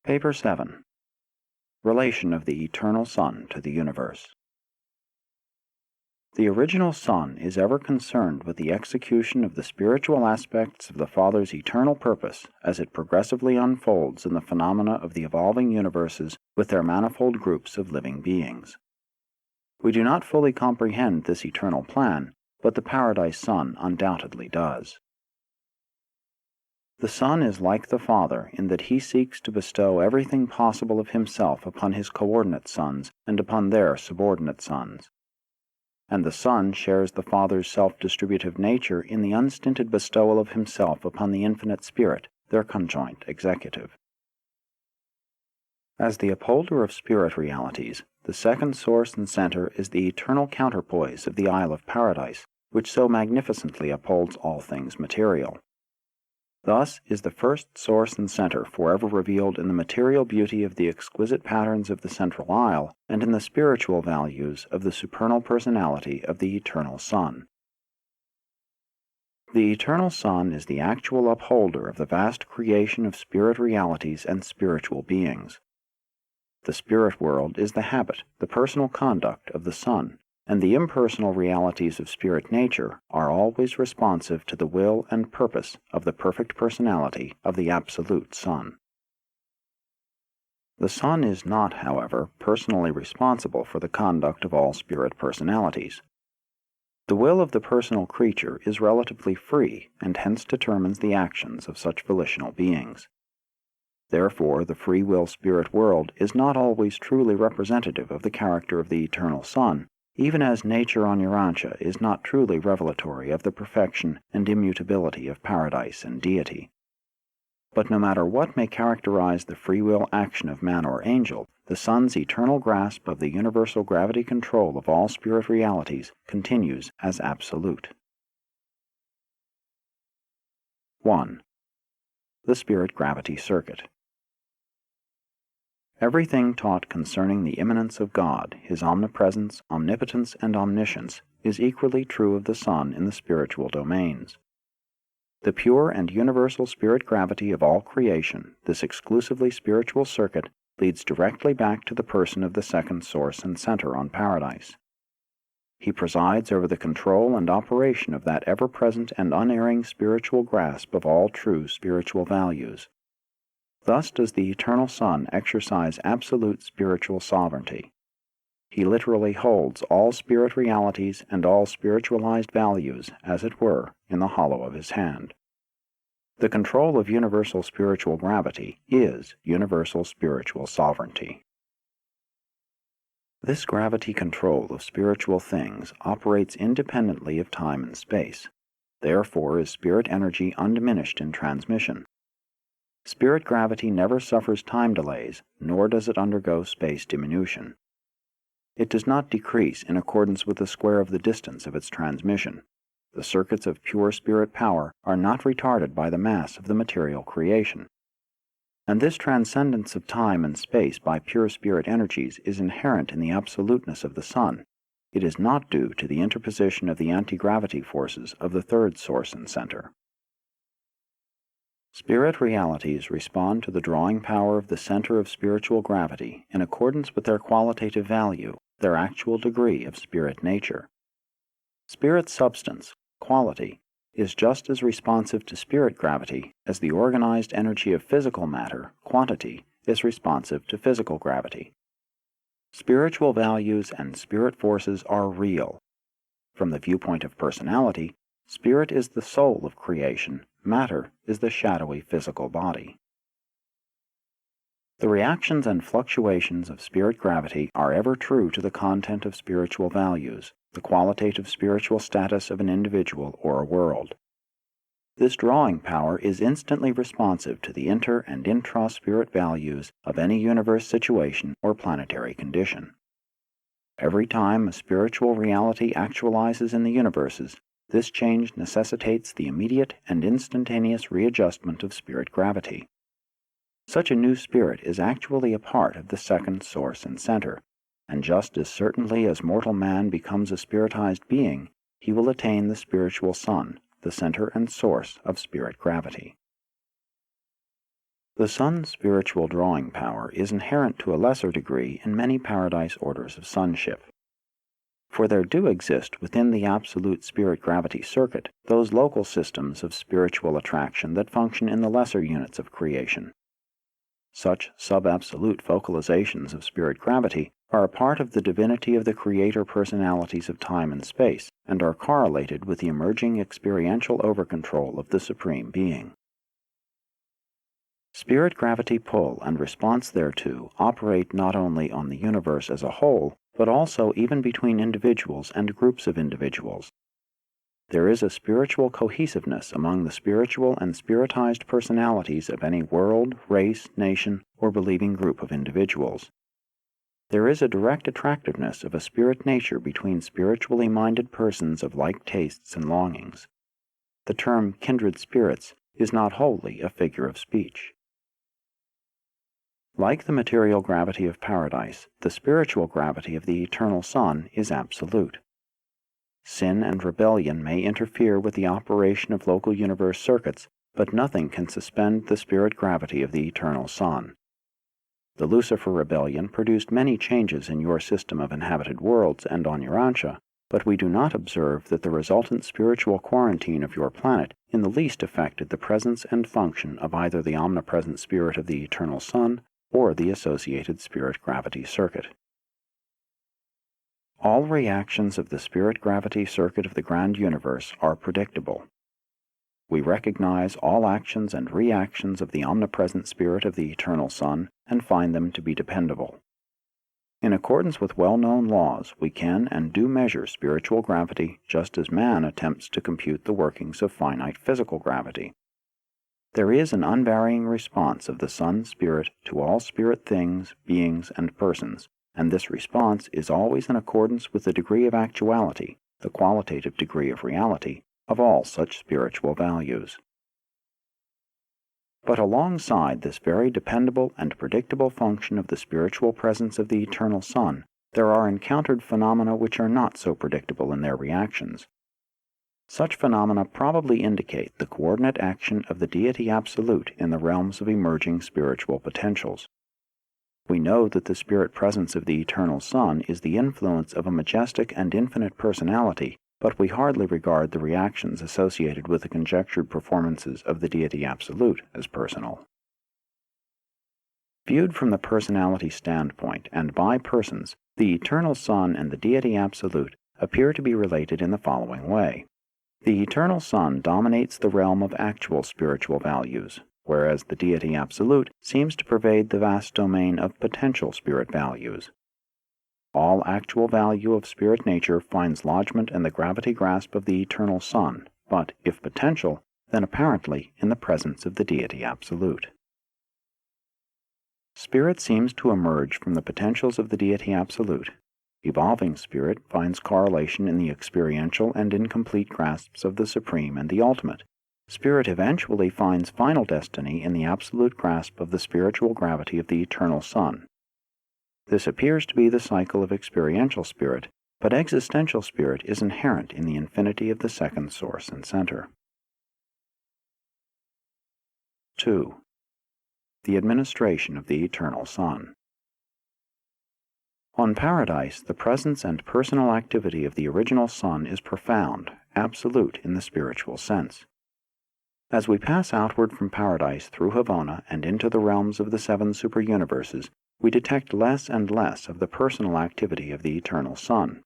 Paper 7. Relation of the Eternal Sun to the Universe. The original Sun is ever concerned with the execution of the spiritual aspects of the Father's eternal purpose as it progressively unfolds in the phenomena of the evolving universes with their manifold groups of living beings. We do not fully comprehend this eternal plan, but the Paradise Sun undoubtedly does. The Son is like the Father in that he seeks to bestow everything possible of himself upon his coordinate sons and upon their subordinate sons. And the Son shares the Father's self-distributive nature in the unstinted bestowal of himself upon the infinite Spirit, their conjoint executive. As the upholder of spirit realities, the second source and center is the eternal counterpoise of the Isle of Paradise, which so magnificently upholds all things material. Thus is the first source and center forever revealed in the material beauty of the exquisite patterns of the central isle and in the spiritual values of the supernal personality of the eternal Sun. The eternal Sun is the actual upholder of the vast creation of spirit realities and spiritual beings. The spirit world is the habit, the personal conduct of the Sun, and the impersonal realities of spirit nature are always responsive to the will and purpose of the perfect personality of the Absolute Sun. The Sun is not, however, personally responsible for the conduct of all spirit personalities. The will of the personal creature is relatively free and hence determines the actions of such volitional beings. Therefore, the free will spirit world is not always truly representative of the character of the eternal Sun, even as nature on Urantia is not truly revelatory of the perfection and immutability of paradise and deity. But no matter what may characterize the free will action of man or angel, the Sun's eternal grasp of the universal gravity control of all spirit realities continues as absolute. 1. The Spirit Gravity Circuit. Everything taught concerning the immanence of God, his omnipresence, omnipotence, and omniscience, is equally true of the Sun in the spiritual domains. The pure and universal spirit gravity of all creation, this exclusively spiritual circuit, leads directly back to the person of the second source and center on Paradise. He presides over the control and operation of that ever-present and unerring spiritual grasp of all true spiritual values. Thus does the eternal Sun exercise absolute spiritual sovereignty. He literally holds all spirit realities and all spiritualized values, as it were, in the hollow of his hand. The control of universal spiritual gravity is universal spiritual sovereignty. This gravity control of spiritual things operates independently of time and space. Therefore is spirit energy undiminished in transmission. Spirit gravity never suffers time delays, nor does it undergo space diminution. It does not decrease in accordance with the square of the distance of its transmission. The circuits of pure spirit power are not retarded by the mass of the material creation. And this transcendence of time and space by pure spirit energies is inherent in the absoluteness of the Sun. It is not due to the interposition of the anti-gravity forces of the third source and center. Spirit realities respond to the drawing power of the center of spiritual gravity in accordance with their qualitative value, their actual degree of spirit nature. Spirit substance, quality, is just as responsive to spirit gravity as the organized energy of physical matter, quantity, is responsive to physical gravity. Spiritual values and spirit forces are real. From the viewpoint of personality, spirit is the soul of creation, matter is the shadowy physical body. The reactions and fluctuations of spirit gravity are ever true to the content of spiritual values, the qualitative spiritual status of an individual or a world. This drawing power is instantly responsive to the inter- and intra-spirit values of any universe situation or planetary condition. Every time a spiritual reality actualizes in the universes, this change necessitates the immediate and instantaneous readjustment of spirit gravity. Such a new spirit is actually a part of the second source and center, and just as certainly as mortal man becomes a spiritized being, he will attain the spiritual Sun, the center and source of spirit gravity. The sun's spiritual drawing power is inherent to a lesser degree in many paradise orders of sonship. For there do exist within the absolute spirit gravity circuit those local systems of spiritual attraction that function in the lesser units of creation. Such sub-absolute vocalizations of spirit gravity are a part of the divinity of the creator personalities of time and space, and are correlated with the emerging experiential overcontrol of the Supreme Being. Spirit gravity pull and response thereto operate not only on the universe as a whole, but also even between individuals and groups of individuals. There is a spiritual cohesiveness among the spiritual and spiritized personalities of any world, race, nation, or believing group of individuals. There is a direct attractiveness of a spirit nature between spiritually minded persons of like tastes and longings. The term kindred spirits is not wholly a figure of speech. Like the material gravity of paradise, the spiritual gravity of the eternal sun is absolute. Sin and rebellion may interfere with the operation of local universe circuits, but nothing can suspend the spirit gravity of the eternal sun. The Lucifer rebellion produced many changes in your system of inhabited worlds and on Urantia, but we do not observe that the resultant spiritual quarantine of your planet in the least affected the presence and function of either the omnipresent spirit of the eternal sun or the associated spirit gravity circuit. All reactions of the spirit gravity circuit of the grand universe are predictable. We recognize all actions and reactions of the omnipresent spirit of the eternal sun and find them to be dependable. In accordance with well-known laws, we can and do measure spiritual gravity just as man attempts to compute the workings of finite physical gravity. There is an unvarying response of the sun's spirit to all spirit things, beings, and persons, and this response is always in accordance with the degree of actuality, the qualitative degree of reality, of all such spiritual values. But alongside this very dependable and predictable function of the spiritual presence of the eternal sun, there are encountered phenomena which are not so predictable in their reactions. Such phenomena probably indicate the coordinate action of the deity absolute in the realms of emerging spiritual potentials. We know that the spirit presence of the eternal sun is the influence of a majestic and infinite personality, but we hardly regard the reactions associated with the conjectured performances of the deity absolute as personal. Viewed from the personality standpoint and by persons, the eternal sun and the deity absolute appear to be related in the following way. The eternal sun dominates the realm of actual spiritual values, whereas the deity absolute seems to pervade the vast domain of potential spirit values. All actual value of spirit nature finds lodgment in the gravity grasp of the eternal sun, but, if potential, then apparently in the presence of the deity absolute. Spirit seems to emerge from the potentials of the deity absolute. Evolving spirit finds correlation in the experiential and incomplete grasps of the supreme and the ultimate. Spirit eventually finds final destiny in the absolute grasp of the spiritual gravity of the eternal sun. This appears to be the cycle of experiential spirit, but existential spirit is inherent in the infinity of the second source and center. 2. The administration of the eternal sun. On paradise, the presence and personal activity of the original sun is profound, absolute in the spiritual sense. As we pass outward from paradise through Havona and into the realms of the seven superuniverses, we detect less and less of the personal activity of the eternal sun.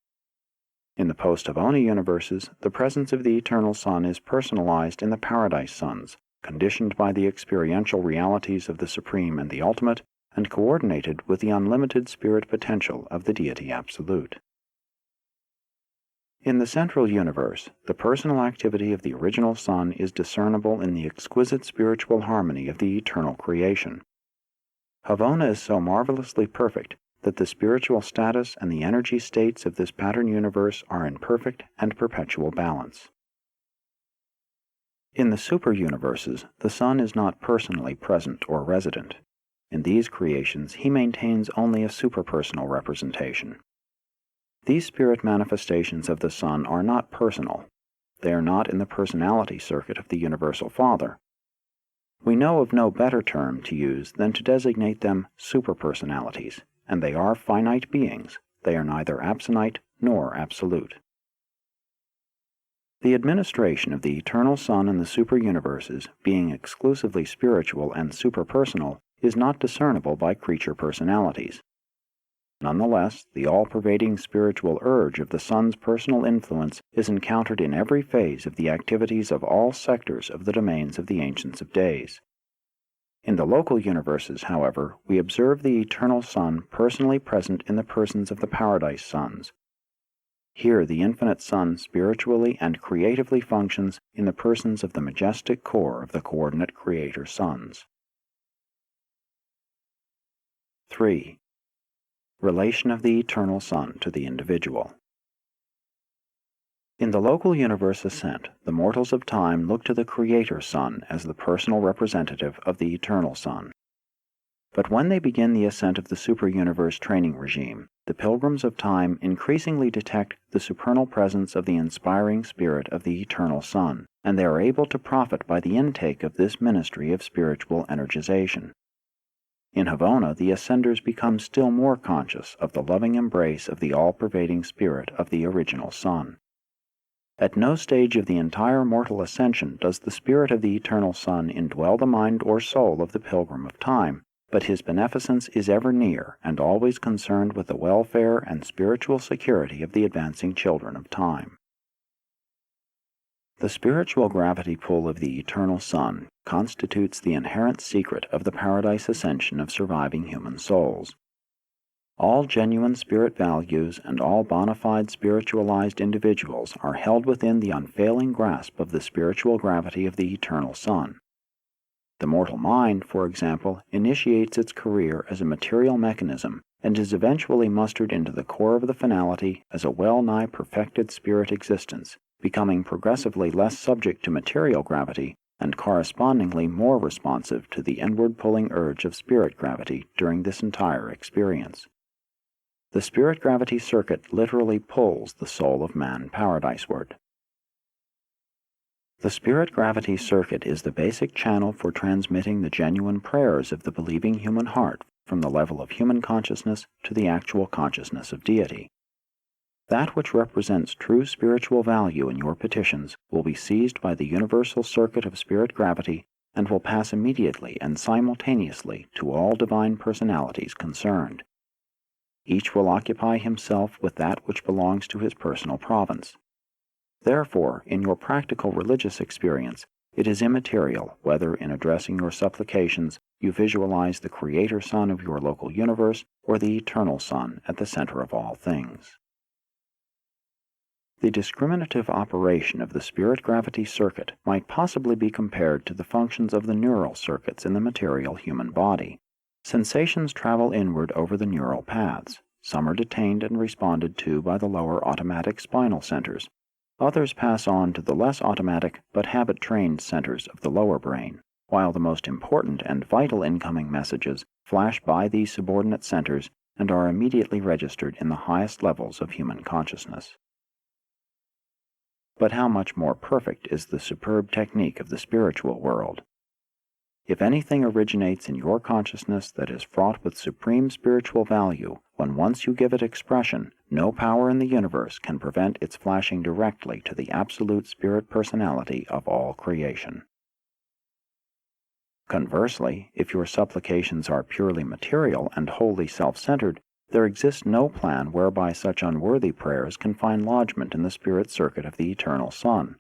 In the post-Havona universes, the presence of the eternal sun is personalized in the paradise suns, conditioned by the experiential realities of the supreme and the ultimate, and coordinated with the unlimited spirit potential of the deity absolute. In the central universe, the personal activity of the original sun is discernible in the exquisite spiritual harmony of the eternal creation. Havona is so marvelously perfect that the spiritual status and the energy states of this pattern universe are in perfect and perpetual balance. In the super-universes, the sun is not personally present or resident. In these creations, he maintains only a superpersonal representation. These spirit manifestations of the sun are not personal. They are not in the personality circuit of the Universal Father. We know of no better term to use than to designate them superpersonalities, and they are finite beings. They are neither absonite nor absolute. The administration of the eternal Son and the super-universes, being exclusively spiritual and superpersonal, is not discernible by creature personalities. Nonetheless, the all-pervading spiritual urge of the Son's personal influence is encountered in every phase of the activities of all sectors of the domains of the Ancients of Days. In the local universes, however, we observe the Eternal Son personally present in the persons of the Paradise Sons. Here the Infinite Son spiritually and creatively functions in the persons of the majestic core of the coordinate Creator Sons. 3. Relation of the Eternal Son to the individual. In the local universe ascent, the mortals of time look to the Creator Son as the personal representative of the Eternal Son. But when they begin the ascent of the super-universe training regime, the pilgrims of time increasingly detect the supernal presence of the inspiring spirit of the Eternal Son, and they are able to profit by the intake of this ministry of spiritual energization. In Havona, the ascenders become still more conscious of the loving embrace of the all-pervading spirit of the original Son. At no stage of the entire mortal ascension does the spirit of the Eternal Son indwell the mind or soul of the pilgrim of time, but his beneficence is ever near and always concerned with the welfare and spiritual security of the advancing children of time. The spiritual gravity pull of the Eternal Son constitutes the inherent secret of the paradise ascension of surviving human souls. All genuine spirit values and all bona fide spiritualized individuals are held within the unfailing grasp of the spiritual gravity of the Eternal Son. The mortal mind, for example, initiates its career as a material mechanism and is eventually mustered into the core of the finality as a well-nigh perfected spirit existence, becoming progressively less subject to material gravity and correspondingly more responsive to the inward-pulling urge of spirit gravity during this entire experience. The spirit gravity circuit literally pulls the soul of man paradiseward. The spirit gravity circuit is the basic channel for transmitting the genuine prayers of the believing human heart from the level of human consciousness to the actual consciousness of deity. That which represents true spiritual value in your petitions will be seized by the universal circuit of spirit gravity and will pass immediately and simultaneously to all divine personalities concerned. Each will occupy himself with that which belongs to his personal province. Therefore, in your practical religious experience, it is immaterial whether in addressing your supplications you visualize the Creator Son of your local universe or the Eternal Son at the center of all things. The discriminative operation of the spirit gravity circuit might possibly be compared to the functions of the neural circuits in the material human body. Sensations travel inward over the neural paths. Some are detained and responded to by the lower automatic spinal centers. Others pass on to the less automatic but habit-trained centers of the lower brain, while the most important and vital incoming messages flash by these subordinate centers and are immediately registered in the highest levels of human consciousness. But how much more perfect is the superb technique of the spiritual world? If anything originates in your consciousness that is fraught with supreme spiritual value, when once you give it expression, no power in the universe can prevent its flashing directly to the absolute spirit personality of all creation. Conversely, if your supplications are purely material and wholly self-centered, there exists no plan whereby such unworthy prayers can find lodgment in the spirit circuit of the Eternal Son.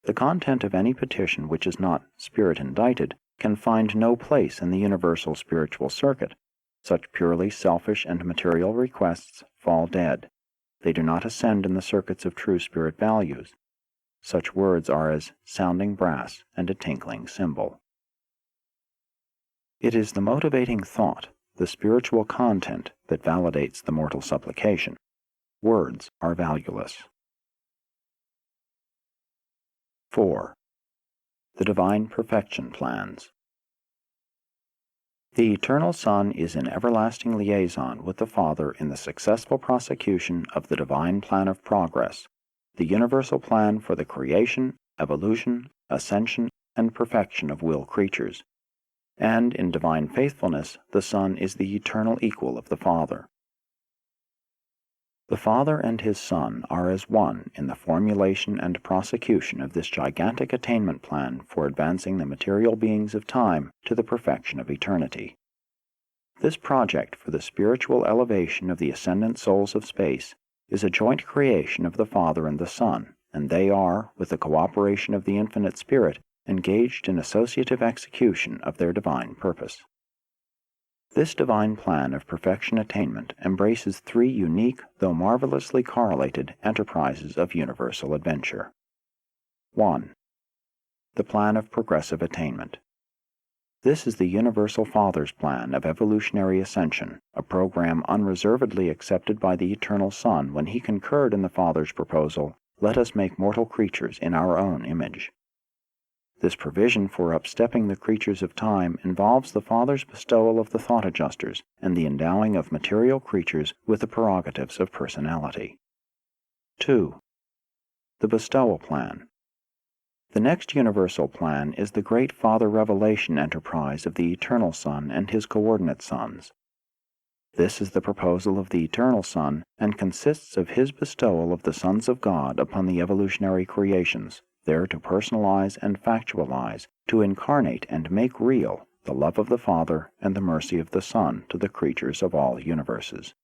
The content of any petition which is not spirit-indited can find no place in the universal spiritual circuit. Such purely selfish and material requests fall dead. They do not ascend in the circuits of true spirit values. Such words are as sounding brass and a tinkling cymbal. It is the motivating thought, the spiritual content, that validates the mortal supplication. Words are valueless. 4. The Divine Perfection Plans. The Eternal Son is in everlasting liaison with the Father in the successful prosecution of the divine plan of progress, the universal plan for the creation, evolution, ascension, and perfection of will creatures, and in divine faithfulness the Son is the eternal equal of the Father. The Father and His Son are as one in the formulation and prosecution of this gigantic attainment plan for advancing the material beings of time to the perfection of eternity. This project for the spiritual elevation of the ascendant souls of space is a joint creation of the Father and the Son, and they are, with the cooperation of the Infinite Spirit, engaged in associative execution of their divine purpose. This divine plan of perfection attainment embraces three unique, though marvelously correlated, enterprises of universal adventure. 1. The plan of progressive attainment. This is the Universal Father's plan of evolutionary ascension, a program unreservedly accepted by the Eternal Son when He concurred in the Father's proposal, "Let us make mortal creatures in our own image." This provision for upstepping the creatures of time involves the Father's bestowal of the thought adjusters and the endowing of material creatures with the prerogatives of personality. 2. The Bestowal Plan. The next universal plan is the great Father Revelation enterprise of the Eternal Son and His coordinate sons. This is the proposal of the Eternal Son and consists of His bestowal of the sons of God upon the evolutionary creations, there to personalize and factualize, to incarnate and make real the love of the Father and the mercy of the Son to the creatures of all universes.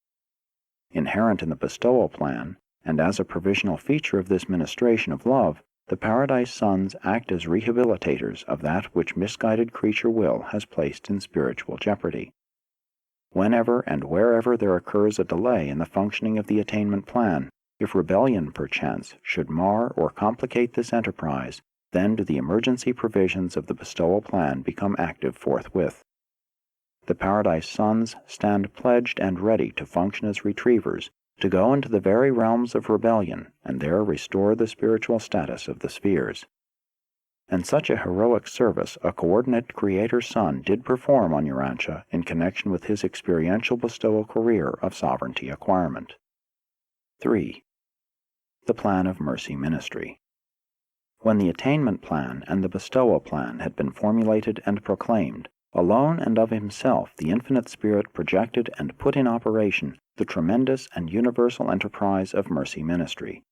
Inherent in the bestowal plan, and as a provisional feature of this ministration of love, the Paradise Sons act as rehabilitators of that which misguided creature will has placed in spiritual jeopardy. Whenever and wherever there occurs a delay in the functioning of the attainment plan, if rebellion, perchance, should mar or complicate this enterprise, then do the emergency provisions of the bestowal plan become active forthwith. The Paradise Sons stand pledged and ready to function as retrievers, to go into the very realms of rebellion and there restore the spiritual status of the spheres. And such a heroic service a coordinate Creator Son did perform on Urantia in connection with his experiential bestowal career of sovereignty acquirement. 3. The Plan of Mercy Ministry. When the attainment plan and the bestowal plan had been formulated and proclaimed, alone and of Himself the Infinite Spirit projected and put in operation the tremendous and universal enterprise of mercy ministry.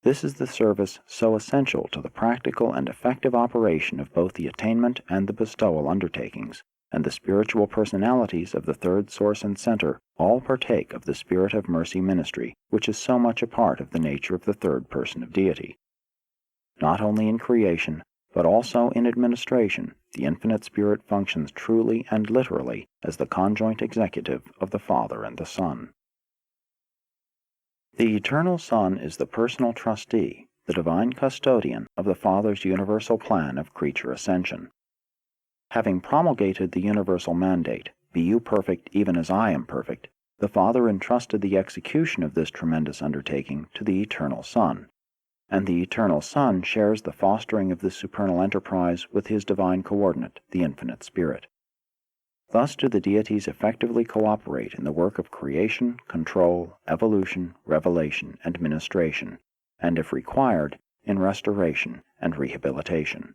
This is the service so essential to the practical and effective operation of both the attainment and the bestowal undertakings, and the spiritual personalities of the third source and center all partake of the spirit of mercy ministry, which is so much a part of the nature of the third person of deity. Not only in creation, but also in administration, the Infinite Spirit functions truly and literally as the conjoint executive of the Father and the Son. The Eternal Son is the personal trustee, the divine custodian of the Father's universal plan of creature ascension. Having promulgated the universal mandate, "Be you perfect even as I am perfect," the Father entrusted the execution of this tremendous undertaking to the Eternal Son, and the Eternal Son shares the fostering of this supernal enterprise with His divine coordinate, the Infinite Spirit. Thus do the deities effectively cooperate in the work of creation, control, evolution, revelation, and ministration, and if required, in restoration and rehabilitation.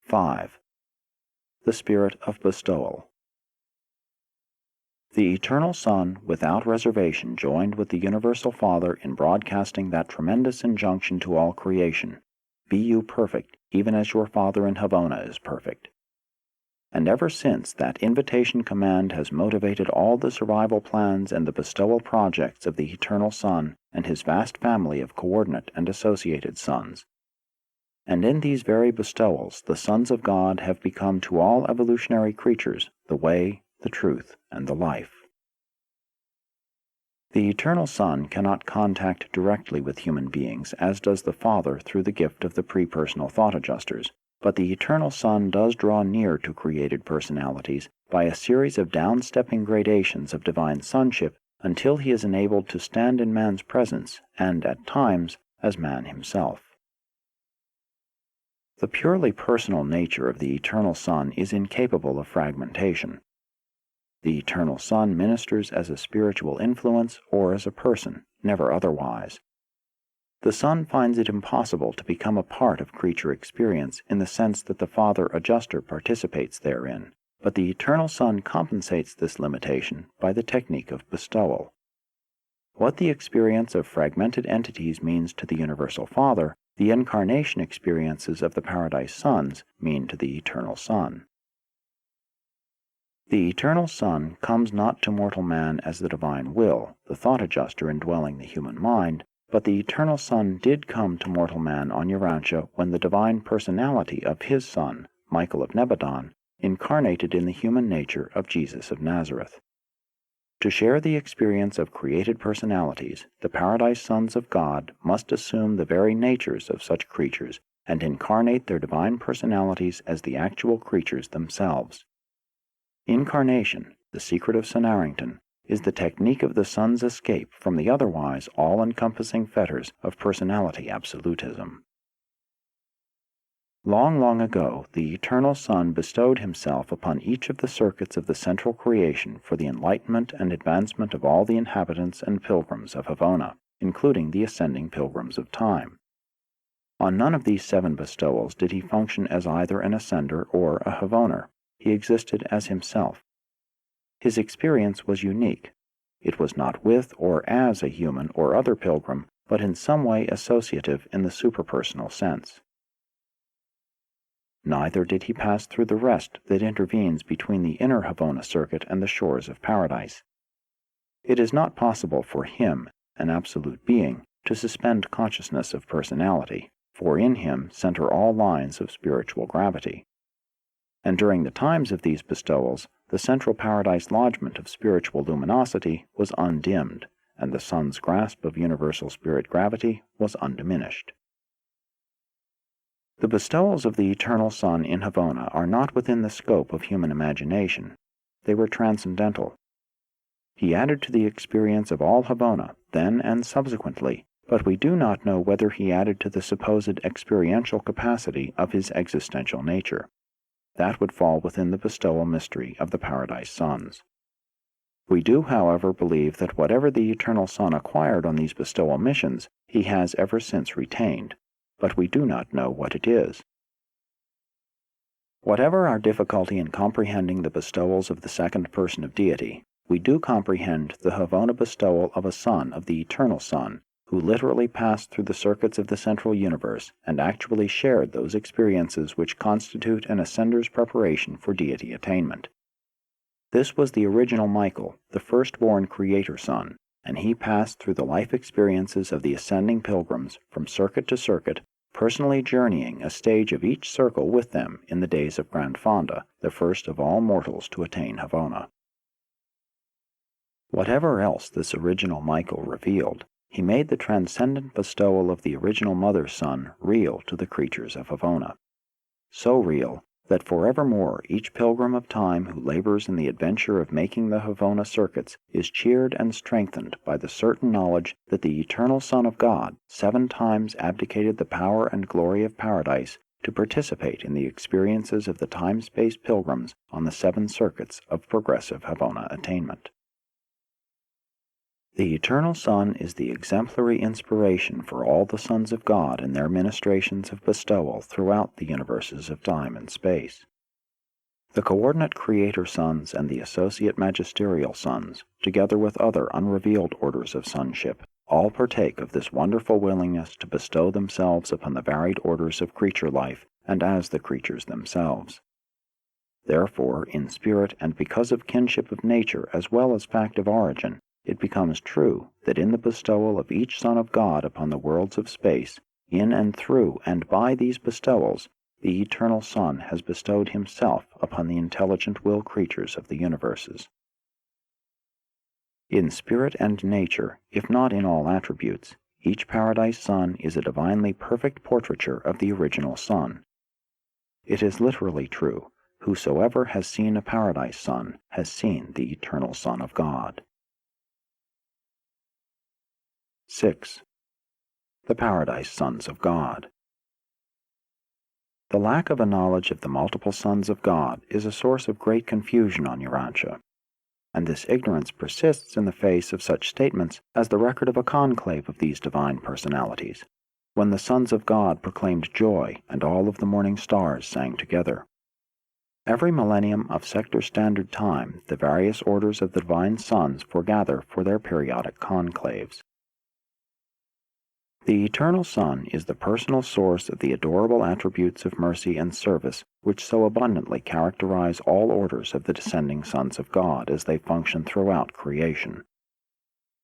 5. The Spirit of Bestowal. The Eternal Son, without reservation, joined with the Universal Father in broadcasting that tremendous injunction to all creation, "Be you perfect, even as your Father in Havona is perfect." And ever since, that invitation command has motivated all the survival plans and the bestowal projects of the Eternal Son and His vast family of coordinate and associated sons. And in these very bestowals, the sons of God have become to all evolutionary creatures the way, the truth, and the life. The Eternal Son cannot contact directly with human beings, as does the Father through the gift of the pre-personal thought adjusters, but the Eternal Son does draw near to created personalities by a series of downstepping gradations of divine sonship until He is enabled to stand in man's presence and, at times, as man himself. The purely personal nature of the Eternal Son is incapable of fragmentation. The Eternal Son ministers as a spiritual influence or as a person, never otherwise. The Son finds it impossible to become a part of creature experience in the sense that the Father Adjuster participates therein, but the Eternal Son compensates this limitation by the technique of bestowal. What the experience of fragmented entities means to the Universal Father, the incarnation experiences of the Paradise Sons mean to the Eternal Son. The Eternal Son comes not to mortal man as the divine will, the thought adjuster indwelling the human mind, but the Eternal Son did come to mortal man on Urantia when the divine personality of his Son, Michael of Nebadon, incarnated in the human nature of Jesus of Nazareth. To share the experience of created personalities, the Paradise Sons of God must assume the very natures of such creatures and incarnate their divine personalities as the actual creatures themselves. Incarnation, the secret of St. Arrington, is the technique of the Son's escape from the otherwise all-encompassing fetters of personality absolutism. Long, long ago, the Eternal Son bestowed himself upon each of the circuits of the central creation for the enlightenment and advancement of all the inhabitants and pilgrims of Havona, including the ascending pilgrims of time. On none of these 7 bestowals did he function as either an ascender or a Havoner. He existed as himself. His experience was unique. It was not with or as a human or other pilgrim, but in some way associative in the superpersonal sense. Neither did he pass through the rest that intervenes between the inner Havona circuit and the shores of paradise. It is not possible for him, an absolute being, to suspend consciousness of personality, for in him center all lines of spiritual gravity. And during the times of these bestowals, the central paradise lodgment of spiritual luminosity was undimmed, and the Son's grasp of universal spirit gravity was undiminished. The bestowals of the Eternal Son in Havona are not within the scope of human imagination. They were transcendental. He added to the experience of all Havona, then and subsequently, but we do not know whether he added to the supposed experiential capacity of his existential nature. That would fall within the bestowal mystery of the Paradise Sons. We do, however, believe that whatever the Eternal Son acquired on these bestowal missions, he has ever since retained, but we do not know what it is. Whatever our difficulty in comprehending the bestowals of the second person of deity, we do comprehend the Havona bestowal of a Son of the Eternal Son, who literally passed through the circuits of the central universe and actually shared those experiences which constitute an ascender's preparation for deity attainment. This was the original Michael, the firstborn Creator Son, and he passed through the life experiences of the ascending pilgrims from circuit to circuit, personally journeying a stage of each circle with them in the days of Grand Fonda, the first of all mortals to attain Havona. Whatever else this original Michael revealed, he made the transcendent bestowal of the original Mother's Son real to the creatures of Havona. So real that forevermore each pilgrim of time who labors in the adventure of making the Havona circuits is cheered and strengthened by the certain knowledge that the Eternal Son of God 7 times abdicated the power and glory of paradise to participate in the experiences of the time-space pilgrims on the 7 circuits of progressive Havona attainment. The Eternal Son is the exemplary inspiration for all the sons of God in their ministrations of bestowal throughout the universes of time and space. The coordinate Creator Sons and the associate magisterial sons, together with other unrevealed orders of sonship, all partake of this wonderful willingness to bestow themselves upon the varied orders of creature life and as the creatures themselves. Therefore, in spirit and because of kinship of nature as well as fact of origin, it becomes true that in the bestowal of each Son of God upon the worlds of space, in and through and by these bestowals, the Eternal Son has bestowed himself upon the intelligent will creatures of the universes. In spirit and nature, if not in all attributes, each Paradise Son is a divinely perfect portraiture of the original Son. It is literally true, whosoever has seen a Paradise Son has seen the Eternal Son of God. 6. The Paradise Sons of God. The lack of a knowledge of the multiple sons of God is a source of great confusion on Urantia. and this ignorance persists in the face of such statements as the record of a conclave of these divine personalities, when the sons of God proclaimed joy and all of the morning stars sang together. Every millennium of sector standard time, the various orders of the divine sons foregather for their periodic conclaves. The Eternal Son is the personal source of the adorable attributes of mercy and service which so abundantly characterize all orders of the descending sons of God as they function throughout creation.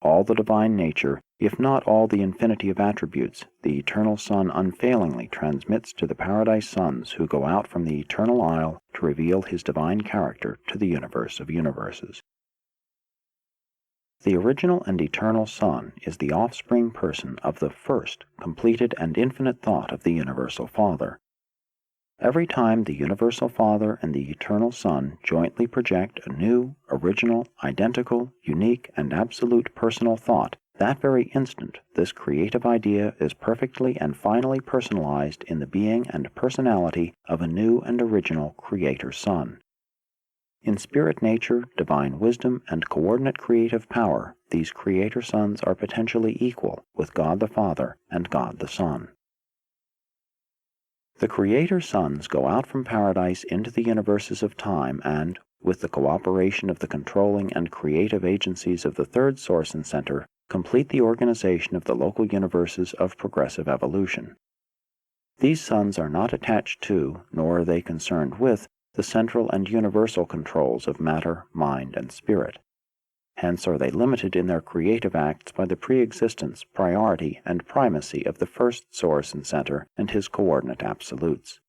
All the divine nature, if not all the infinity of attributes, the Eternal Son unfailingly transmits to the Paradise Sons who go out from the Eternal Isle to reveal His divine character to the universe of universes. The original and eternal Son is the offspring person of the first, completed and infinite thought of the Universal Father. Every time the Universal Father and the Eternal Son jointly project a new, original, identical, unique, and absolute personal thought, that very instant this creative idea is perfectly and finally personalized in the being and personality of a new and original Creator Son. In spirit nature, divine wisdom, and coordinate creative power, these Creator Sons are potentially equal with God the Father and God the Son. The Creator Sons go out from paradise into the universes of time and, with the cooperation of the controlling and creative agencies of the third source and center, complete the organization of the local universes of progressive evolution. These sons are not attached to, nor are they concerned with, the central and universal controls of matter, mind, and spirit. Hence are they limited in their creative acts by the pre-existence, priority, and primacy of the first source and center and his coordinate absolutes.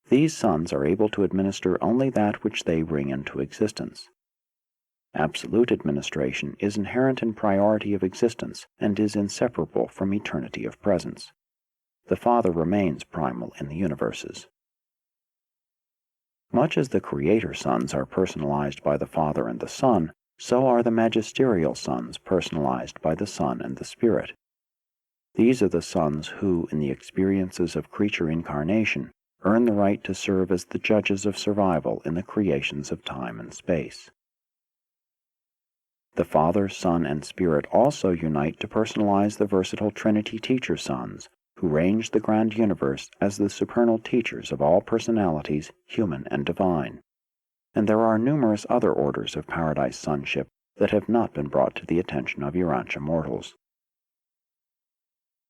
These sons are able to administer only that which they bring into existence. Absolute administration is inherent in priority of existence and is inseparable from eternity of presence. The Father remains primal in the universes. Much as the Creator Sons are personalized by the Father and the Son, so are the magisterial sons personalized by the Son and the Spirit. These are the sons who, in the experiences of creature incarnation, earn the right to serve as the judges of survival in the creations of time and space. The Father, Son, and Spirit also unite to personalize the versatile Trinity Teacher Sons, who range the grand universe as the supernal teachers of all personalities, human and divine. And there are numerous other orders of paradise sonship that have not been brought to the attention of Urantia mortals.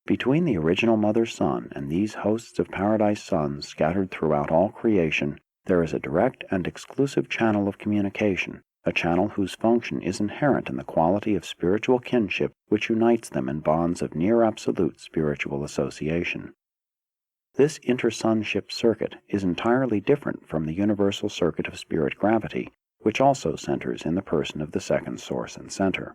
Between the original Mother Sun and these hosts of paradise sons scattered throughout all creation, there is a direct and exclusive channel of communication, a channel whose function is inherent in the quality of spiritual kinship which unites them in bonds of near-absolute spiritual association. This inter-sonship circuit is entirely different from the universal circuit of spirit gravity, which also centers in the person of the second source and center.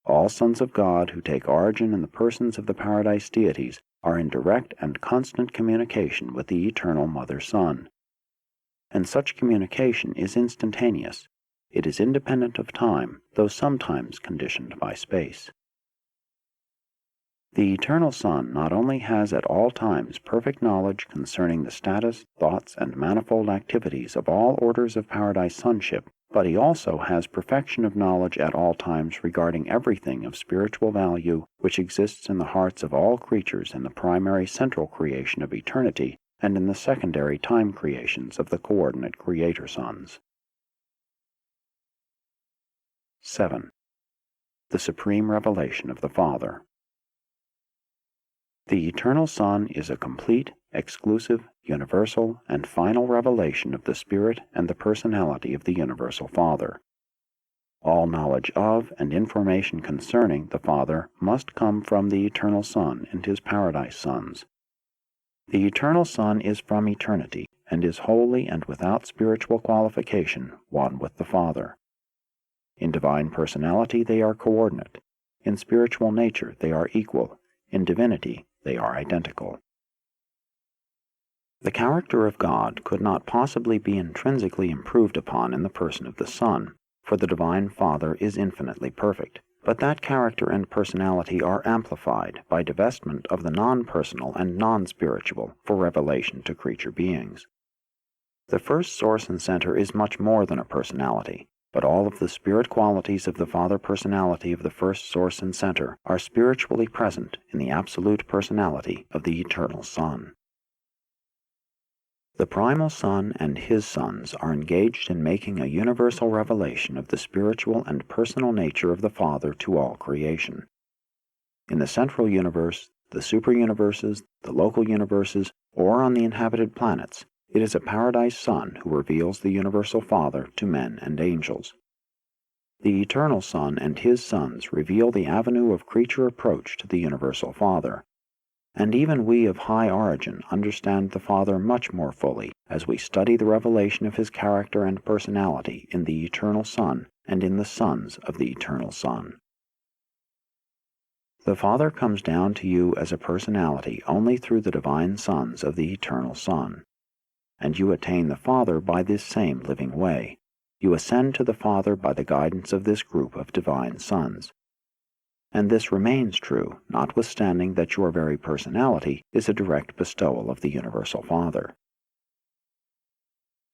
All sons of God who take origin in the persons of the paradise deities are in direct and constant communication with the eternal Mother Sun. And such communication is instantaneous. It is independent of time, though sometimes conditioned by space. The Eternal Son not only has at all times perfect knowledge concerning the status, thoughts, and manifold activities of all orders of paradise sonship, but he also has perfection of knowledge at all times regarding everything of spiritual value which exists in the hearts of all creatures in the primary central creation of eternity and in the secondary time creations of the coordinate Creator Sons. 7. The Supreme Revelation of the Father. The Eternal Son is a complete, exclusive, universal, and final revelation of the Spirit and the personality of the Universal Father. All knowledge of and information concerning the Father must come from the Eternal Son and his paradise sons. The Eternal Son is from eternity, and is wholly and without spiritual qualification one with the Father. In divine personality they are coordinate. In spiritual nature they are equal. In divinity they are identical. The character of God could not possibly be intrinsically improved upon in the person of the Son, for the Divine Father is infinitely perfect, but that character and personality are amplified by divestment of the non-personal and non-spiritual for revelation to creature beings. The first source and center is much more than a personality. but all of the spirit qualities of the Father personality of the first source and center are spiritually present in the absolute personality of the Eternal Son. The primal Son and his sons are engaged in making a universal revelation of the spiritual and personal nature of the Father to all creation. In the central universe, the superuniverses, the local universes, or on the inhabited planets, it is a Paradise Son who reveals the universal Father to men and angels. The Eternal Son and his sons reveal the avenue of creature approach to the universal Father, and even we of high origin understand the Father much more fully as we study the revelation of his character and personality in the Eternal Son and in the sons of the Eternal Son. The Father comes down to you as a personality only through the divine sons of the Eternal Son, and you attain the Father by this same living way. You ascend to the Father by the guidance of this group of divine sons. And this remains true, notwithstanding that your very personality is a direct bestowal of the Universal Father.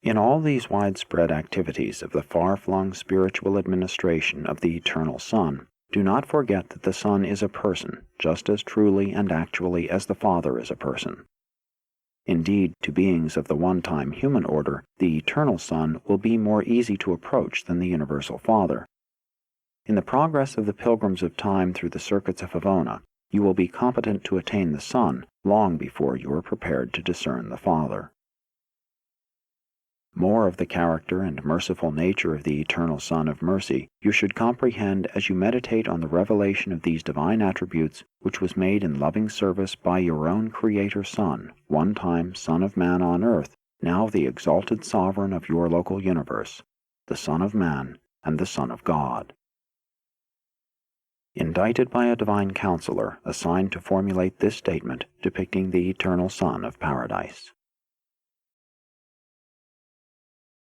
In all these widespread activities of the far-flung spiritual administration of the Eternal Son, do not forget that the Son is a person, just as truly and actually as the Father is a person. Indeed, to beings of the one-time human order, the Eternal Son will be more easy to approach than the Universal Father. In the progress of the pilgrims of time through the circuits of Havona, you will be competent to attain the Son long before you are prepared to discern the Father. More of the character and merciful nature of the Eternal Son of Mercy you should comprehend as you meditate on the revelation of these divine attributes which was made in loving service by your own Creator Son, one time Son of Man on earth, now the exalted Sovereign of your local universe, the Son of Man and the Son of God. Indicted by a divine counselor assigned to formulate this statement depicting the Eternal Son of Paradise.